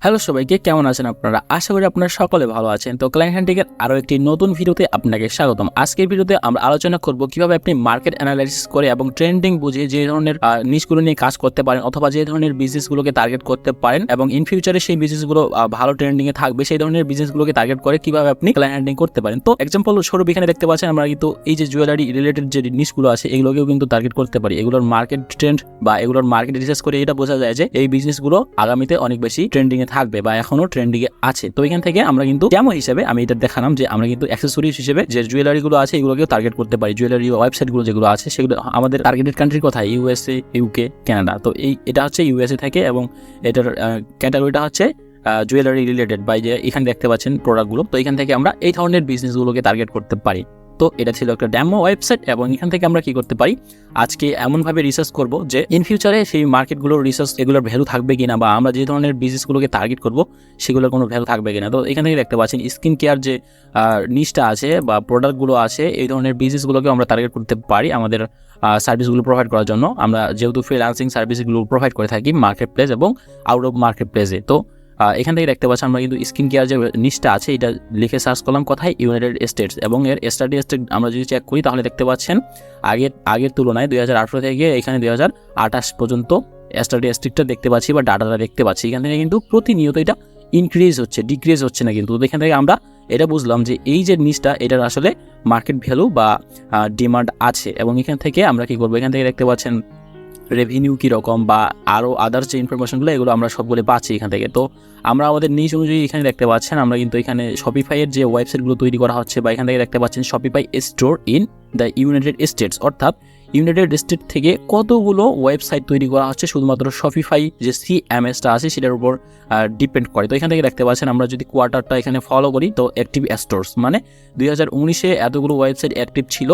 Hello সবাইকে, কেমন আছেন আপনারা? আশা করি আপনারা সকলে ভালো আছেন। তো ক্লায়েন্ট হান্টিংয়ের আরও একটি নতুন ভিডিওতে আপনাকে স্বাগতম। আজকের ভিডিওতে আমরা আলোচনা করব কিভাবে আপনি মার্কেট অ্যানালাইসিস করে এবং ট্রেন্ডিং বুঝে যে ধরনের নিশগুলো নিয়ে কাজ করতে পারেন অথবা যে ধরনের বিজনেসগুলোকে টার্গেট করতে পারেন এবং ইন ফিউচারে সেই বিজনেসগুলো ভালো ট্রেন্ডিংয়ে থাকবে, সেই ধরনের বিজনেসগুলোকে টার্গেট করে কিভাবে আপনি ক্লায়েন্ট হান্টিং করতে পারেন। তো এক্সাম্পল স্বরূপ এখানে দেখতে পাচ্ছেন আমরা কিন্তু এই যে জুয়েলারি রিলেটেড যে নিশগুলো আছে এগুলোকেও কিন্তু টার্গেট করতে পারি। এগুলোর মার্কেট ট্রেন্ড বা এগুলোর মার্কেট রিসার্চ করে এটা বোঝা যায় যে এই বিজনেসগুলো আগামীতে অনেক বেশি ট্রেন্ডিংয়ে থাকবে বা এখনো ট্রেন্ডিংয়ে আছে। তো এখান থেকে আমরা কিন্তু ডেমো হিসেবে আমি এটা দেখালাম যে আমরা কিন্তু অ্যাক্সেসরিজ হিসেবে যে জুয়েলারিগুলো আছে এগুলোকেও টার্গেট করতে পারি। জুয়েলারি ওয়েবসাইটগুলো যেগুলো আছে সেগুলো আমাদের টার্গেটেড কান্ট্রির কোথায়? USA, UK, Canada. তো এটা হচ্ছে ইউএসএ থেকে এবং এটার ক্যাটাগরিটা হচ্ছে জুয়েলারি রিলেটেড বাই যে এখানে দেখতে পাচ্ছেন প্রোডাক্টগুলো। তো এখান থেকে আমরা এই ধরনের বিজনেসগুলোকে টার্গেট করতে পারি। তো এটা ছিল একটা ডেমো ওয়েবসাইট এবং এখান থেকে আমরা কি করতে পারি, আজকে এমনভাবে রিসার্চ করব যে ইন ফিউচারে সেই মার্কেটগুলোর রিসার্চ এগুলোর ভ্যালু থাকবে কিনা বা আমরা যে ধরনের বিজনেসগুলোকে টার্গেট করব সেগুলোর কোনো ভ্যালু থাকবে কিনা। তো এখান থেকে দেখতে পাচ্ছেন স্কিন কেয়ার যে নিশটা আছে বা প্রোডাক্টগুলো আছে এই ধরনের বিজনেসগুলোকে আমরা টার্গেট করতে পারি আমাদের সার্ভিসগুলো প্রোভাইড করার জন্য। আমরা যেহেতু ফ্রিল্যান্সিং সার্ভিসগুলো প্রোভাইড করে থাকি মার্কেট প্লেস এবং আউট অফ মার্কেট প্লেসে। তো এখান থেকে দেখতে পাচ্ছেন আমরা কিন্তু স্কিন কেয়ার যে নিশটা আছে এটা লিখে সার্চ করলাম কোথায়? United states. এবং এর স্ট্যাটিস্টিক আমরা যদি চেক করি তাহলে দেখতে পাচ্ছেন আগের তুলনায় 2018 থেকে এখানে 2028 পর্যন্ত স্ট্যাটিস্টিকটা দেখতে পাচ্ছি বা ডাটাটা দেখতে পাচ্ছি। এখান থেকে কিন্তু প্রতিনিয়ত এটা ইনক্রিজ হচ্ছে, ডিক্রিজ হচ্ছে না কিন্তু। এখান থেকে আমরা এটা বুঝলাম যে এই যে নিশটা এটার আসলে মার্কেট ভ্যালু বা ডিমান্ড আছে। এবং এখান থেকে আমরা কি করবো, এখান থেকে দেখতে পাচ্ছেন রেভিনিউ কীরকম বা আরও আদার্স যে ইনফরমেশনগুলো এগুলো আমরা সবগুলো পাচ্ছি এখান থেকে। তো আমরা আমাদের নিজ অনুযায়ী এখানে দেখতে পাচ্ছেন আমরা কিন্তু এখানে শপিফাইয়ের যে ওয়েবসাইটগুলো তৈরি করা হচ্ছে বা এখান থেকে দেখতে পাচ্ছেন Shopify store in the United states, অর্থাৎ ইউনাইটেড স্টেট থেকে কতগুলো ওয়েবসাইট তৈরি করা হচ্ছে শুধুমাত্র শপিফাই যে সিএমএসটা আছে সেটার উপর ডিপেন্ড করে। তো এখান থেকে দেখতে পাচ্ছেন আমরা যদি কোয়ার্টারটা এখানে ফলো করি তো অ্যাক্টিভ স্টোরস মানে 2019-এ এতগুলো ওয়েবসাইট অ্যাক্টিভ ছিল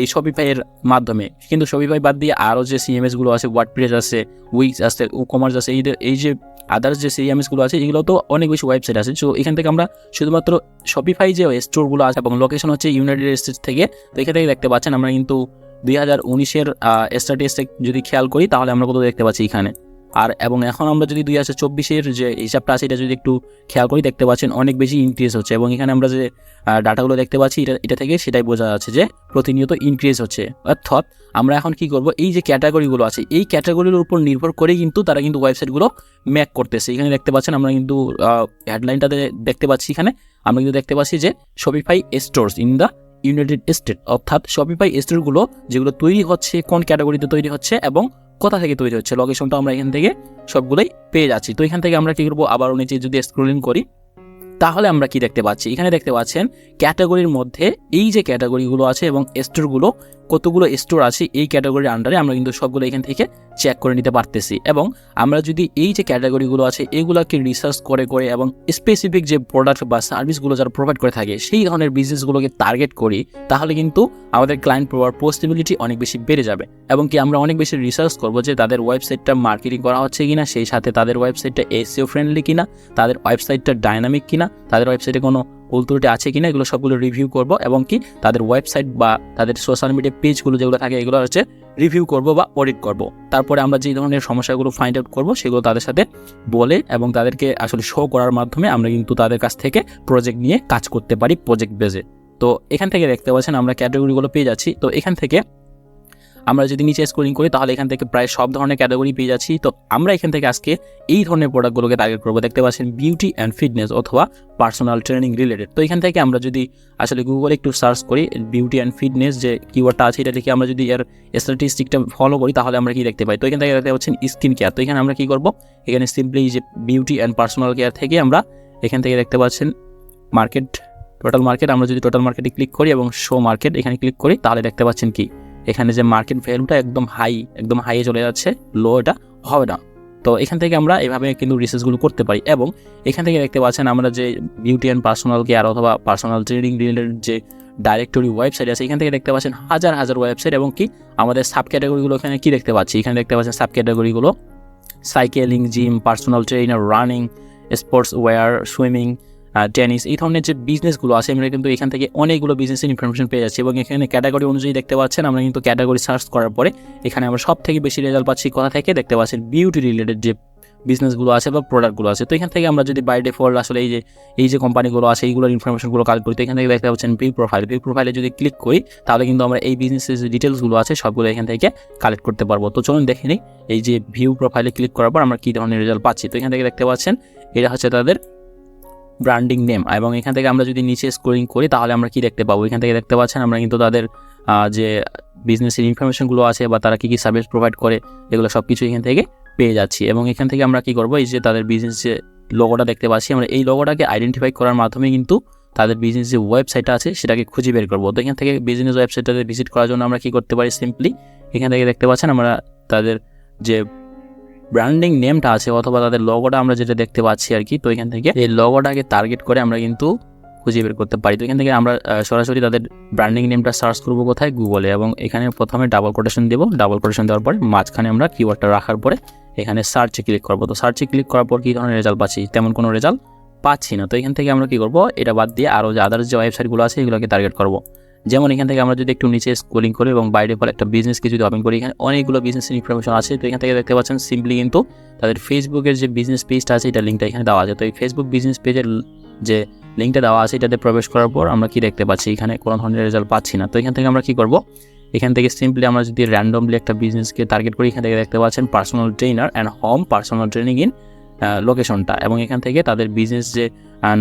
এই শপিফাইয়ের মাধ্যমে। কিন্তু শপিফাই বাদ দিয়ে আরও যে সিএমএসগুলো আছে, ওয়ার্ডপ্রেস আছে, উইক্স আছে, কমার্স আছে, এই যে আদার্স যে সিএমএসগুলো আছে এগুলো তো অনেক বেশি ওয়েবসাইট আছে। সো এখান থেকে আমরা শুধুমাত্র শপিফাই যে স্টোরগুলো আছে এবং লোকেশন হচ্ছে ইউনাইটেড স্টেটস থেকে। তো এখান থেকে দেখতে পাচ্ছেন আমরা কিন্তু 2019-এর স্ট্যাটিস্টিক যদি খেয়াল করি তাহলে আমরা কত দেখতে পাচ্ছি এখানে। এবং এখন আমরা যদি 2024-এর যে হিসাবটা আছে এটা যদি একটু খেয়াল করি দেখতে পাচ্ছেন অনেক বেশি ইনক্রিজ হচ্ছে। এবং এখানে আমরা যে ডাটাগুলো দেখতে পাচ্ছি এটা থেকে সেটাই বোঝা যাচ্ছে যে প্রতিনিয়ত ইনক্রিজ হচ্ছে। অর্থাৎ আমরা এখন কি করব, এই যে ক্যাটাগরিগুলো আছে এই ক্যাটাগরির উপর নির্ভর করেই কিন্তু তারা কিন্তু ওয়েবসাইটগুলো ম্যাক করতেছে। এখানে দেখতে পাচ্ছেন আমরা কিন্তু হেডলাইনটাতে দেখতে পাচ্ছি, এখানে আমরা কিন্তু দেখতে পাচ্ছি যে Shopify stores in the United state, অর্থাৎ শপিফাই স্টোরগুলো যেগুলো তৈরি হচ্ছে কোন ক্যাটাগরিতে তৈরি হচ্ছে এবং কোথা থেকে তৈরি হচ্ছে লোকেশনটা আমরা এখান থেকে সবগুলোই পেয়ে যাচ্ছি। তো এখান থেকে আমরা কি করবো, আবার নিচে যদি স্ক্রলিং করি তাহলে আমরা কি দেখতে পাচ্ছি, এখানে দেখতে পাচ্ছেন ক্যাটাগরির মধ্যে এই যে ক্যাটাগরিগুলো আছে এবং স্টোরগুলো কতগুলো স্টোর আছে এই ক্যাটাগরির আন্ডারে আমরা কিন্তু সবগুলো এখান থেকে চেক করে নিতে পারতেছি। এবং আমরা যদি এই যে ক্যাটাগরিগুলো আছে এগুলোকে রিসার্চ করে এবং স্পেসিফিক যে প্রোডাক্ট বা সার্ভিসগুলো যারা প্রোভাইড করে থাকে সেই ধরনের বিজনেসগুলোকে টার্গেট করি তাহলে কিন্তু আমাদের ক্লায়েন্ট পাওয়ার পসিবিলিটি অনেক বেশি বেড়ে যাবে। এবং কি আমরা অনেক বেশি রিসার্চ করবো যে তাদের ওয়েবসাইটটা মার্কেটিং করা হচ্ছে কিনা, সেই সাথে তাদের ওয়েবসাইটটা এসইও ফ্রেন্ডলি কিনা, তাদের ওয়েবসাইটটা ডাইনামিক কিনা, তাদের ওয়েবসাইটে কোনো ভুল ত্রুটি আছে কিনা, এগুলো সবগুলো রিভিউ করব। এবং কি তাদের ওয়েবসাইট বা তাদের সোশ্যাল মিডিয়া পেজগুলো যেগুলো থাকে এগুলো হচ্ছে রিভিউ করব বা অডিট করব। তারপরে আমরা যে ধরনের সমস্যাগুলো ফাইন্ড আউট করব সেগুলো তাদের সাথে বলে এবং তাদেরকে আসলে শো করার মাধ্যমে আমরা কিন্তু তাদের কাছ থেকে প্রজেক্ট নিয়ে কাজ করতে পারি প্রজেক্ট বেজে। তো এখান থেকে দেখতে পাচ্ছেন আমরা ক্যাটাগরিগুলো পেয়ে যাচ্ছি। তো এখান থেকে আমরা যদি নিচে স্ক্রলিং করি তাহলে এখান থেকে প্রায় সব ধরনের ক্যাটাগরি পেয়ে যাচ্ছি। তো আমরা এখান থেকে আজকে এই ধরনের প্রোডাক্টগুলোকে টার্গেট করবো। দেখতে পাচ্ছেন বিউটি অ্যান্ড ফিটনেস অথবা পার্সোনাল ট্রেনিং রিলেটেড। তো এখান থেকে আমরা যদি আসলে গুগলে একটু সার্চ করি বিউটি অ্যান্ড ফিটনেস যে কিওয়ার্ডটা আছে এটা থেকে আমরা যদি এর স্ট্যাটিস্টিকটা ফলো করি তাহলে আমরা কি দেখতে পাই। তো এখান থেকে দেখতে পাচ্ছেন স্কিন কেয়ার। তো এখানে আমরা কি করবো, এখানে সিম্পলি যে বিউটি অ্যান্ড পার্সোনাল কেয়ার থেকে আমরা এখান থেকে দেখতে পাচ্ছেন মার্কেট, টোটাল মার্কেট। আমরা যদি টোটাল মার্কেটে ক্লিক করি এবং শো মার্কেট এখানে ক্লিক করি তাহলে দেখতে পাচ্ছেন কি এখানে যে মার্কেট ভ্যালুটা একদম হাইয়ে চলে যাচ্ছে, লো এটা হবে না। তো এখান থেকে আমরা এভাবে কিন্তু রিসার্চগুলো করতে পারি। এবং এখান থেকে দেখতে পাচ্ছেন আমরা যে বিউটি অ্যান্ড পার্সোনাল কেয়ার অথবা পার্সোনাল ট্রেনিং রিলেটেড যে ডাইরেক্টরি ওয়েবসাইট আছে এখান থেকে দেখতে পাচ্ছেন হাজার হাজার ওয়েবসাইট। এবং কি আমাদের সাব ক্যাটাগরিগুলো এখানে কি দেখতে পাচ্ছি, এখানে দেখতে পাচ্ছেন সাব ক্যাটাগরিগুলো cycling, gym, personal trainer, running, sports wear, swimming, tennis, এই ধরনের যে বিজনেসগুলো আছে আমরা কিন্তু এখান থেকে অনেকগুলো বিজনেসের ইনফরমেশন পেয়ে যাচ্ছি। এবং এখানে ক্যাটাগরি অনুযায়ী দেখতে পাচ্ছেন আমরা কিন্তু ক্যাটাগরি সার্চ করার পরে এখানে আমরা সব থেকে বেশি রেজাল্ট পাচ্ছি কোথা থেকে, দেখতে পাচ্ছেন বিউটি রিলেটেড যে বিজনেসগুলো আছে বা প্রোডাক্টগুলো আছে। তো এখান থেকে আমরা যদি বাই ডিফল্ট আসলে এই যে কোম্পানিগুলো আছে এইগুলোর ইনফরমেশনগুলো কালেক্ট করি, তো এখান থেকে দেখতে পাচ্ছেন ভিউ প্রোফাইলে যদি ক্লিক করি তাহলে কিন্তু আমরা এই বিজনেসের যে ডিটেলসগুলো আছে সবগুলো এখান থেকে কালেক্ট করতে পারবো। তো চলুন দেখে নিই এই যে ভিউ প্রোফাইলে ক্লিক করার পর আমরা কী ধরনের রেজাল্ট পাচ্ছি। তো এখান থেকে দেখতে পাচ্ছেন এটা হচ্ছে তাদের ব্র্যান্ডিং নেম, এবং এখান থেকে আমরা যদি নিচে স্ক্রলিং করি তাহলে আমরা কি দেখতে পাবো, এখান থেকে দেখতে পাচ্ছেন আমরা কিন্তু তাদের যে বিজনেসের ইনফরমেশনগুলো আছে বা তারা কী কী সার্ভিস প্রোভাইড করে এগুলো সব কিছু এখান থেকে পেয়ে যাচ্ছি। এবং এখান থেকে আমরা কী করবো, এই যে তাদের বিজনেস যে লোগোটা দেখতে পাচ্ছি আমরা এই লোগোটাকে আইডেন্টিফাই করার মাধ্যমে কিন্তু তাদের বিজনেস যে ওয়েবসাইটটা আছে সেটাকে খুঁজে বের করবো। তো এখান থেকে বিজনেস ওয়েবসাইটটাতে ভিজিট করার জন্য আমরা কী করতে পারি, সিম্পলি এখান থেকে দেখতে পাচ্ছেন আমরা তাদের যে ব্র্যান্ডিং নেমটা আছে অথবা তাদের লোগোটা আমরা যেটা দেখতে পাচ্ছি আর কি, তো এখান থেকে এই লোগোটাকে টার্গেট করে আমরা কিন্তু খুঁজে বের করতে পারি। তো এখান থেকে আমরা সরাসরি তাদের ব্র্যান্ডিং নেমটা সার্চ করবো কোথায়, গুগলে, এবং এখানে প্রথমে ডাবল কোটেশন দেবো। ডাবল কোটেশন দেওয়ার পরে মাঝখানে আমরা কিওয়ার্ডটা রাখার পরে এখানে সার্চে ক্লিক করবো। তো সার্চে ক্লিক করার পর কী ধরনের রেজাল্ট পাচ্ছি, তেমন কোনো রেজাল্ট পাচ্ছি না। তো এখান থেকে আমরা কী করবো, এটা বাদ দিয়ে আরও যে আদার্স যে ওয়েবসাইটগুলো আছে এগুলোকে টার্গেট করবো। যেমন এখান থেকে আমরা যদি একটু নিচে স্ক্রলিং করি এবং বাই ডিফল্ট একটা বিজনেসকে যদি ওপেন করি, এখানে অনেকগুলো বিজনেসের ইনফরমেশন আছে। তো এখান থেকে দেখতে পাচ্ছেন সিম্পলি কিন্তু তাদের ফেসবুকের যে বিজনেস পেজটা আছে এটা লিঙ্কটা এখানে দেওয়া আছে। তো এই ফেসবুক বিজনেস পেজের যে লিঙ্কটা দেওয়া আছে এটাতে প্রবেশ করার পর আমরা কি দেখতে পাচ্ছি, এখানে কোনো ধরনের রেজাল্ট পাচ্ছি না। তো এখান থেকে আমরা কি করব, এখান থেকে সিম্পলি আমরা যদি র্যান্ডমলি একটা বিজনেসকে টার্গেট করি, এখান থেকে দেখতে পাচ্ছেন personal trainer and home personal training in লোকেশনটা, এবং এখান থেকে তাদের বিজনেস যে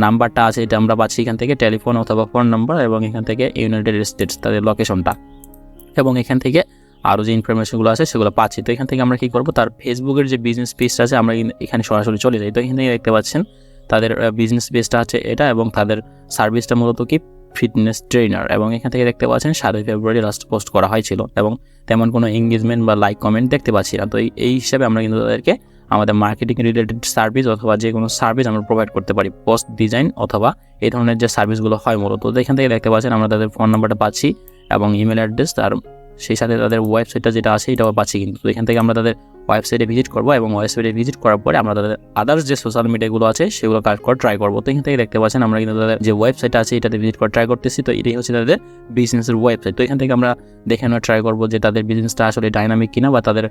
নাম্বারটা আছে এটা আমরা পাচ্ছি এখান থেকে টেলিফোন অথবা ফোন নাম্বার, এবং এখান থেকে ইউনাইটেড স্টেটস তাদের লোকেশনটা, এবং এখান থেকে আরও যে ইনফরমেশনগুলো আছে সেগুলো পাচ্ছি। তো এখান থেকে আমরা কী করবো, তার ফেসবুকের যে বিজনেস পেজটা আছে আমরা এখানে সরাসরি চলে যাই। তো এখান থেকে দেখতে পাচ্ছেন তাদের বিজনেস পেজটা আছে এটা, এবং তাদের সার্ভিসটা মূলত কি ফিটনেস ট্রেনার, এবং এখান থেকে দেখতে পাচ্ছেন 7 ফেব্রুয়ারি লাস্ট পোস্ট করা হয়েছিল, এবং তেমন কোনো এঙ্গেজমেন্ট বা লাইক কমেন্ট দেখতে পাচ্ছি না। তো এই হিসাবে আমরা কিন্তু তাদেরকে আমাদের মার্কেটিং রিলেটেড সার্ভিস অথবা যে কোনো সার্ভিস আমরা প্রোভাইড করতে পারি, পোস্ট ডিজাইন অথবা এই ধরনের যে সার্ভিসগুলো হয় মূলত। তো এখান থেকে দেখতে পাচ্ছেন আমরা তাদের ফোন নাম্বারটা পাচ্ছি এবং ইমেল অ্যাড্রেস, আর সেই সাথে তাদের ওয়েবসাইটটা যেটা আছে এটাও পাচ্ছি কিন্তু। তো এখান থেকে আমরা তাদের ওয়েবসাইটে ভিজিট করবো, এবং ওয়েবসাইটে ভিজিট করার পরে আমরা তাদের আদার্স যে সোশ্যাল মিডিয়াগুলো আছে সেগুলো কালেক্ট করে ট্রাই করবো। তো এখান থেকে দেখতে পাচ্ছেন আমরা কিন্তু তাদের যে ওয়েবসাইট আছে এটাতে ভিজিট করে ট্রাই করতেছি। তো এটাই হচ্ছে তাদের বিজনেসের ওয়েবসাইট। তো এখান থেকে আমরা দেখে নেওয়া ট্রাই করবো যে তাদের বিজনেসটা আসলে ডাইনামিক কিনা, বা তাদের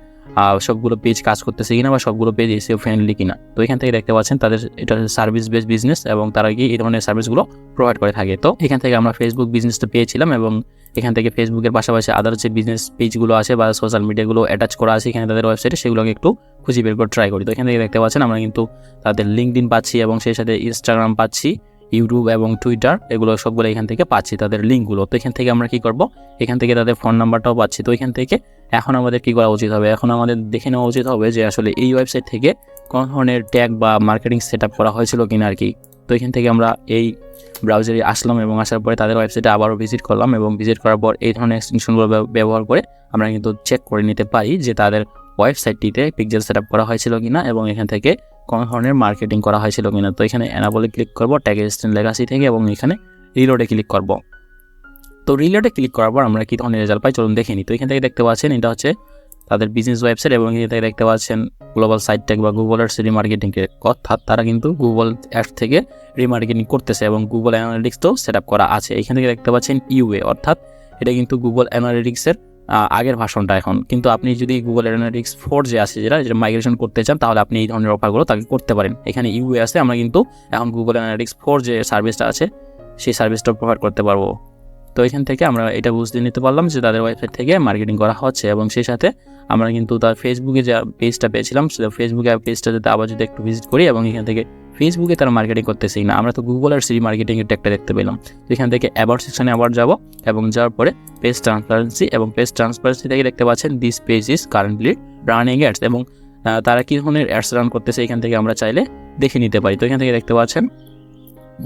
সবগুলো পেজ কাজ করতেছে কিনা, বা সবগুলো পেজ এসিও ফ্রেন্ডলি কিনা। তো এখান থেকে দেখতে পাচ্ছেন তাদের এটা সার্ভিস বেসড বিজনেস, এবং তারা কি এই ধরনের সার্ভিসগুলো প্রোভাইড করে থাকে। তো এখান থেকে আমরা ফেসবুক বিজনেসটা পেয়েছিলাম, এবং এখান থেকে ফেসবুকের পাশাপাশি আদার যে বিজনেস পেজগুলো আছে বা সোশ্যাল মিডিয়াগুলো অ্যাটাচ করা আছে এখানে তাদের ওয়েবসাইটে, সেগুলোকে একটু খুঁজে বের করে ট্রাই করি। তো এখান থেকে দেখতে পাচ্ছেন আমরা কিন্তু তাদের লিঙ্কডইন পাচ্ছি, এবং সেই সাথে ইনস্টাগ্রাম পাচ্ছি, ইউটিউব এবং টুইটার, এগুলো সবগুলো এখান থেকে পাচ্ছি তাদের লিঙ্কগুলো। তো এখান থেকে আমরা কি করব, এখান থেকে তাদের ফোন নাম্বারটাও পাচ্ছি। তো এখান থেকে এখন আমাদের কি করা উচিত হবে, এখন আমাদের দেখে নেওয়া উচিত হবে যে আসলে এই ওয়েবসাইট থেকে কোন ধরনের ট্যাগ বা মার্কেটিং সেট আপ করা হয়েছিল কিনা আর কি। তো এখান থেকে আমরা এই ব্রাউজারে আসলাম, এবং আসার পরে তাদের ওয়েবসাইটে আবারও ভিজিট করলাম, এবং ভিজিট করার পর এই ধরনের এক্সটেনশনগুলো ব্যবহার করে আমরা কিন্তু চেক করে নিতে পারি যে তাদের ওয়েবসাইটটিতে পিক্সেল সেট আপ করা হয়েছিল কিনা, এবং এখান থেকে কোনো ধরনের মার্কেটিং করা হয়েছিল কিনা। তো এখানে এনাবলে ক্লিক করব ট্যাগ এক্সটেন্ড লেগাসি থেকে, এবং এখানে রিলোডে ক্লিক করব। তো রিলোডে ক্লিক করার পর আমরা কী ধরনের রেজাল্ট পাই চলুন দেখে নিই। তো এখান থেকে দেখতে পাচ্ছেন এটা হচ্ছে তাদের বিজনেস ওয়েবসাইট, এবং এখান থেকে দেখতে পাচ্ছেন গ্লোবাল সাইট ট্যাগ বা গুগল অ্যাডস রিমার্কেটিংয়ের, অর্থাৎ তারা কিন্তু গুগল অ্যাডস থেকে রিমার্কেটিং করতেছে, এবং গুগল অ্যানালিটিক্সও সেট আপ করা আছে। এখান থেকে দেখতে পাচ্ছেন ইউএ, অর্থাৎ এটা কিন্তু গুগল অ্যানালিটিক্সের আগের ভার্সনটা এখন, কিন্তু আপনি যদি গুগল অ্যানালিটিক্স 4 যে আছে যেটা মাইগ্রেশন করতে চান তাহলে আপনি এই ধরনের অফারগুলো তাকে করতে পারেন। এখানে ইউএ আছে, আমরা কিন্তু এখন গুগল অ্যানালিটিক্স 4 যে সার্ভিসটা আছে সেই সার্ভিসটা প্রোভাইড করতে পারবো। তো এখান থেকে আমরা এটা বুঝতে নিতে পারলাম যে তাদের ওয়েবসাইট থেকে মার্কেটিং করা হচ্ছে, এবং সেই সাথে আমরা কিন্তু তার ফেসবুকে যে পেজটা পেয়েছিলাম সেটা ফেসবুকে পেজটাতে আবার যদি একটু ভিজিট করি, এবং এখান থেকে ফেসবুকে তারা মার্কেটিং করতেছে না, আমরা তো গুগল আর সিরি মার্কেটিংয়ের ট্যাগটা দেখতে পেলাম। তো এখান থেকে অ্যাবাউট সেকশনে আবার যাব, এবং যাওয়ার পরে পেজ ট্রান্সপারেন্সি, এবং পেজ ট্রান্সপারেন্সি থেকে দেখতে পাচ্ছেন this page is currently running ads, এবং তারা কী ধরনের অ্যাডস রান করতেছে এখান থেকে আমরা চাইলে দেখে নিতে পারি। তো এখান থেকে দেখতে পাচ্ছেন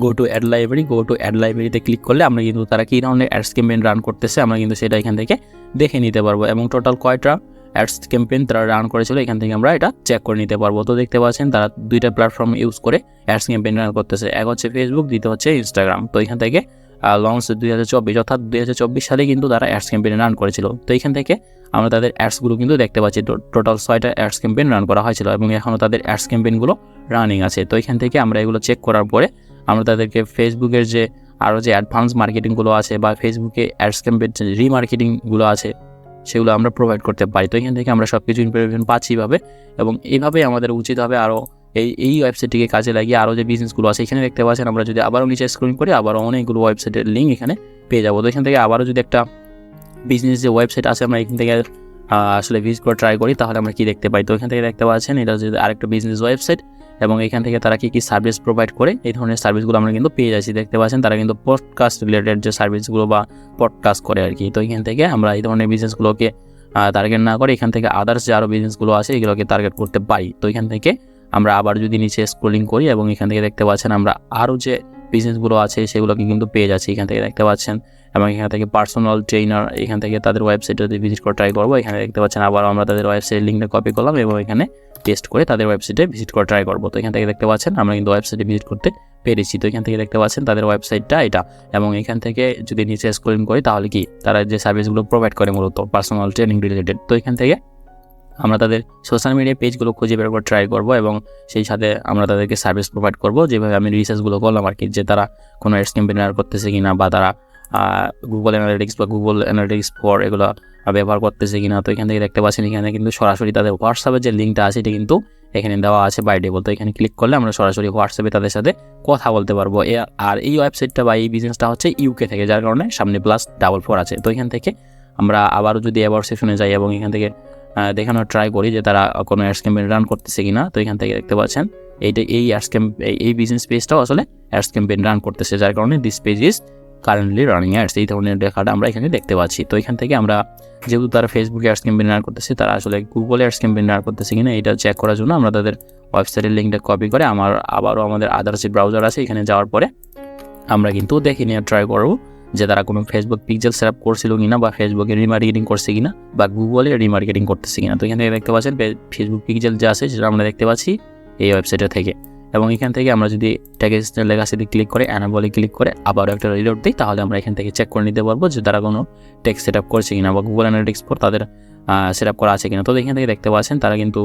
গো টু অ্যাড লাইব্রেরিতে ক্লিক করলে আমরা কিন্তু তারা কী ধরনের অ্যাডস ক্যাম্পেইন রান করতেছে আমরা কিন্তু সেটা এখান থেকে দেখে নিতে পারবো, এবং টোটাল কয়টা অ্যাডস ক্যাম্পেইন তারা রান করেছিল এখান থেকে আমরা এটা চেক করে নিতে পারবো। তো দেখতে পাচ্ছেন তারা দুইটা প্ল্যাটফর্ম ইউজ করে অ্যাডস ক্যাম্পেইন রান করতেছে, এক হচ্ছে ফেসবুক, দ্বিতীয় হচ্ছে ইনস্টাগ্রাম। তো এখান থেকে লঞ্চ 2024, অর্থাৎ 2024 সালে কিন্তু তারা অ্যাডস ক্যাম্পেইন রান করেছিল। তো এখান থেকে আমরা তাদের অ্যাডসগুলো কিন্তু দেখতে পাচ্ছি, টোটাল 6টা অ্যাডস ক্যাম্পেইন রান করা হয়েছিল, এবং এখনও তাদের অ্যাডস ক্যাম্পেইনগুলো রানিং আছে। তো এখান থেকে আমরা এগুলো চেক করার পরে আমরা তাদেরকে ফেসবুকের যে আরও যে অ্যাডভান্স মার্কেটিংগুলো আছে বা ফেসবুকে অ্যাডস ক্যাম্পেইন রিমার্কেটিংগুলো আছে সেগুলো আমরা প্রোভাইড করতে পারি। তো এখান থেকে আমরা সব কিছু ইনফরমেশন পাচ্ছি এইভাবে, এবং এইভাবেই আমাদের উচিত হবে আরও এই ওয়েবসাইটটিকে কাজে লাগিয়ে আরও যে বিজনেসগুলো আছে এখানে দেখতে পাচ্ছেন, আমরা যদি আবারও নিচে স্ক্রলিং করি আবারও অনেকগুলো ওয়েবসাইটের লিঙ্ক এখানে পেয়ে যাবো। তো এখান থেকে আবারও যদি একটা বিজনেস যে ওয়েবসাইট আছে আমরা এখান থেকে আসলে ভিজিট করে ট্রাই করি, তাহলে আমরা কি দেখতে পাই। তো এখান থেকে দেখতে পাচ্ছেন এটা যদি আরেকটা বিজনেস ওয়েবসাইট, এবং এখান থেকে তারা কি সার্ভিস প্রোভাইড করে এই ধরনের সার্ভিসগুলো আমরা কিন্তু পেয়ে যাচ্ছি। দেখতে পাচ্ছেন তারা কিন্তু পডকাস্ট রিলেটেড যে সার্ভিসগুলো বা পডকাস্ট করে আর কি। তো এখান থেকে আমরা এই ধরনের বিজনেসগুলোকে টার্গেট না করে এখান থেকে আদার্স যে আরও বিজনেসগুলো আছে এগুলোকে টার্গেট করতে পারি। তো এখান থেকে আমরা আবার যদি নিচে স্ক্রলিং করি এবং এখান থেকে দেখতে পাচ্ছেন আমরা আরও যে বিজনেসগুলো আছে সেগুলোকে কিন্তু পেয়ে যাচ্ছি এখান থেকে দেখতে পাচ্ছেন। এবং এখান থেকে পার্সোনাল ট্রেনার, এখান থেকে তাদের ওয়েবসাইটে যদি ভিজিট করে ট্রাই করবো, এখানে দেখতে পাচ্ছেন আবার আমরা তাদের ওয়েবসাইটের লিঙ্কটা কপি করলাম এবং এখানে পেস্ট করে তাদের ওয়েবসাইটে ভিজিট করে ট্রাই করবো। তো এখান থেকে দেখতে পাচ্ছেন আমরা কিন্তু ওয়েবসাইটে ভিজিট করতে পেরেছি। তো এখান থেকে দেখতে পাচ্ছেন তাদের ওয়েবসাইটটা এটা, এবং এখান থেকে যদি নিচে স্ক্রলিং করি তাহলে কি তারা যে সার্ভিসগুলো প্রোভাইড করে মূলত পার্সোনাল ট্রেনিং রিলেটেড। তো এখান থেকে আমরা তাদের সোশ্যাল মিডিয়া পেজগুলো খুঁজে বের করে ট্রাই করবো এবং সেই সাথে আমরা তাদেরকে সার্ভিস প্রোভাইড করবো, যেভাবে আমি রিসার্চগুলো করলাম আর কি, যে তারা কোনো অ্যাডস ক্যাম্পেইন করতেছে কিনা, বা তারা গুগল অ্যানালিটিক্স বা গুগল অ্যানালিটিক্স ফর এগুলো ব্যবহার করতেছে কিনা। তো এখান থেকে দেখতে পাচ্ছেন এখানে কিন্তু সরাসরি তাদের হোয়াটসঅ্যাপের যে লিঙ্কটা আছে এটা কিন্তু এখানে দেওয়া আছে বাই ডিফল্ট। তো এখানে ক্লিক করলে আমরা সরাসরি হোয়াটসঅ্যাপে তাদের সাথে কথা বলতে পারবো। আর এই ওয়েবসাইটটা বা এই বিজনেসটা হচ্ছে ইউকে থেকে, যার কারণে সামনে +44 আছে। তো এখান থেকে আমরা আবারও যদি অ্যাবাউট সেকশনে যাই এবং এখান থেকে দেখানোর ট্রাই করি যে তারা কোনো অ্যাডস ক্যাম্পেইন রান করতেছে কিনা। তো এখান থেকে দেখতে পাচ্ছেন এই বিজনেস পেজটাও আসলে অ্যাডস ক্যাম্পেইন রান করতেছে, যার কারণে this page is currently running ads, এই ধরনের লেখাটা আমরা এখানে দেখতে পাচ্ছি। তো এখান থেকে আমরা যেহেতু তারা ফেসবুকে অ্যাডস ক্যাম্পেইন রান করতেছে, তারা আসলে গুগলে অ্যাডস ক্যাম্পেইন রান করতেছে কিনা এটা চেক করার জন্য আমরা তাদের ওয়েবসাইটের লিঙ্কটা কপি করে আবারও আমাদের আদার্স যে ব্রাউজার আছে এখানে যাওয়ার পরে আমরা কিন্তু দেখে নিয়ে ট্রাই করবো যে তারা কোনো ফেসবুক পিক্সেল সেট আপ করছিল কিনা, বা ফেসবুকে রিমার্কেটিং করছে কিনা, বা গুগলে রিমার্কেটিং করতেছে কিনা। তো এখান থেকে দেখতে পাচ্ছেন ফেসবুক পিক্সেল যে আছে সেটা আমরা দেখতে পাচ্ছি এই ওয়েবসাইটে থেকে। এবং এখান থেকে আমরা যদি ট্যাগের লেখাসিতে ক্লিক করে অ্যানাবলে ক্লিক করে আবারও একটা রিলোড দিই, তাহলে আমরা এখান থেকে চেক করে নিতে পারবো যে তারা কোনো টেক্সট সেট আপ করছে কিনা, বা গুগল অ্যানালিটিক্স ফর তাদের সেট আপ করা আছে কিনা। তো এখান থেকে দেখতে পাচ্ছেন তারা কিন্তু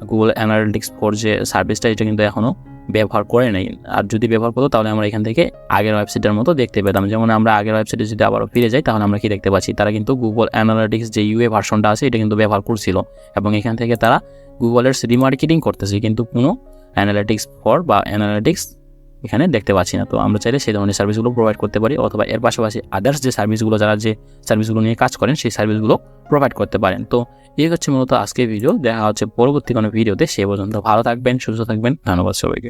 গুগল অ্যানালিটিক্স ফর যে সার্ভিসটা এটা কিন্তু এখনও ব্যবহার করে নাই। আর যদি ব্যবহার করতো তাহলে আমরা এখান থেকে আগের ওয়েবসাইটের মতো দেখতে পেতাম। যেমন আমরা আগের ওয়েবসাইটে যদি আবারও ফিরে যাই তাহলে আমরা কি দেখতে পাচ্ছি, তারা কিন্তু গুগল অ্যানালিটিক্স যে ইউএ ভার্সনটা আছে এটা কিন্তু ব্যবহার করছিল, এবং এখান থেকে তারা গুগলের রিমার্কেটিং করতেছে, কিন্তু কোনো অ্যানালিটিক্স ফর বা অ্যানালিটিক্স এখানে দেখতে পাচ্ছি না। তো আমরা চাইলে সেই ধরনের সার্ভিসগুলো প্রোভাইড করতে পারি, অথবা এর পাশাপাশি আদার্স যে সার্ভিসগুলো যারা যে সার্ভিসগুলো নিয়ে কাজ করেন সেই সার্ভিসগুলো প্রোভাইড করতে পারেন। তো এই হচ্ছে মূলত আজকের ভিডিও। দেখা হচ্ছে পরবর্তী কোনো ভিডিওতে। সে পর্যন্ত ভালো থাকবেন, সুস্থ থাকবেন। ধন্যবাদ সবাইকে।